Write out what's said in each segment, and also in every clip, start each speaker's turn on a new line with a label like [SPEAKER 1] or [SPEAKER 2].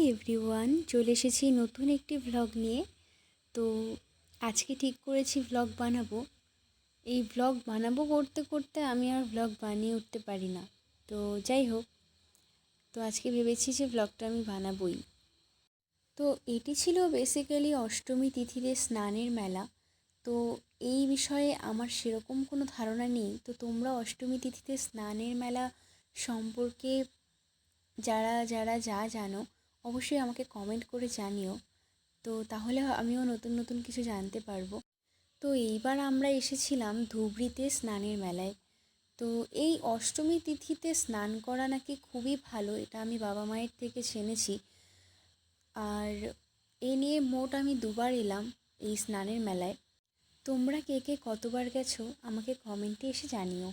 [SPEAKER 1] Everyone, চলে এসেছি নতুন একটি ভ্লগ নিয়ে। তো আজকে ঠিক করেছি ভ্লগ বানাবো। এই ভ্লগ বানাবো করতে করতে আমি আর ভ্লগ বানিয়ে উঠতে পারি না। তো যাই হোক, তো আজকে ভেবেছি যে ভ্লগটা আমি বানাবোই। তো এটি ছিল বেসিক্যালি অষ্টমী তিথিতে স্নানের মেলা। তো এই বিষয়ে আমার সেরকম কোনো ধারণা নেই। তো তোমরা অষ্টমী তিথিতে স্নানের মেলা সম্পর্কে যারা যারা যা জানো অবশ্যই আমাকে কমেন্ট করে জানিও। তো তাহলে আমিও নতুন নতুন কিছু জানতে পারবো। তো এইবার আমরা এসেছিলাম ধুবড়িতে স্নানের মেলায়। তো এই অষ্টমী তিথিতে স্নান করা নাকি খুবই ভালো, এটা আমি বাবা মায়ের থেকে জেনেছি। আর এ নিয়ে মোট আমি দুবার এলাম এই স্নানের মেলায়। তোমরা কে কে কতবার গেছো আমাকে কমেন্টে এসে জানিও।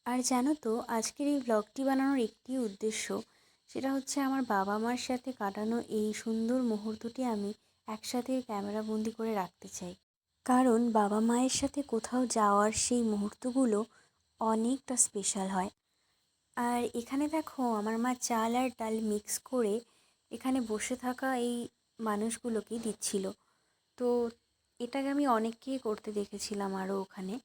[SPEAKER 1] আর জানো তো, আজকের এই ব্লগটি বানানোর একটি উদ্দেশ্য, সেটা হচ্ছে আমার বাবা মার সাথে কাটানো এই সুন্দর মুহূর্তটি আমি একসাথে ক্যামেরাবন্দি করে রাখতে চাই। কারণ বাবা মায়ের সাথে কোথাও যাওয়ার সেই মুহূর্তগুলো অনেকটা স্পেশাল হয়। আর এখানে দেখো, আমার মা চাল আর ডাল মিক্স করে এখানে বসে থাকা এই মানুষগুলোকে দিচ্ছিল। তো এটাকে আমি অনেককেই করতে দেখেছিলাম আরও ওখানে।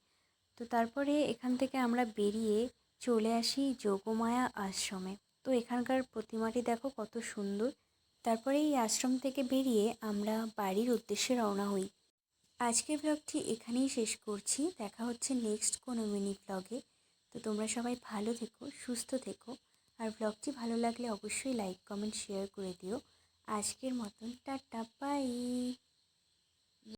[SPEAKER 1] তো তারপরে এখান থেকে আমরা বেরিয়ে চলে আসি যোগমায়া আশ্রমে। তো এখানকার প্রতিমাটি দেখো কত সুন্দর। তারপরে এই আশ্রম থেকে বেরিয়ে আমরা বাড়ির উদ্দেশ্যে রওনা হই। আজকের ব্লগটি এখানেই শেষ করছি। দেখা হচ্ছে নেক্সট কোনো মিনি ব্লগে। তো তোমরা সবাই ভালো থেকো, সুস্থ থেকো। আর ব্লগটি ভালো লাগলে অবশ্যই লাইক কমেন্ট শেয়ার করে দিও। আজকের মতন টাটা, বাই।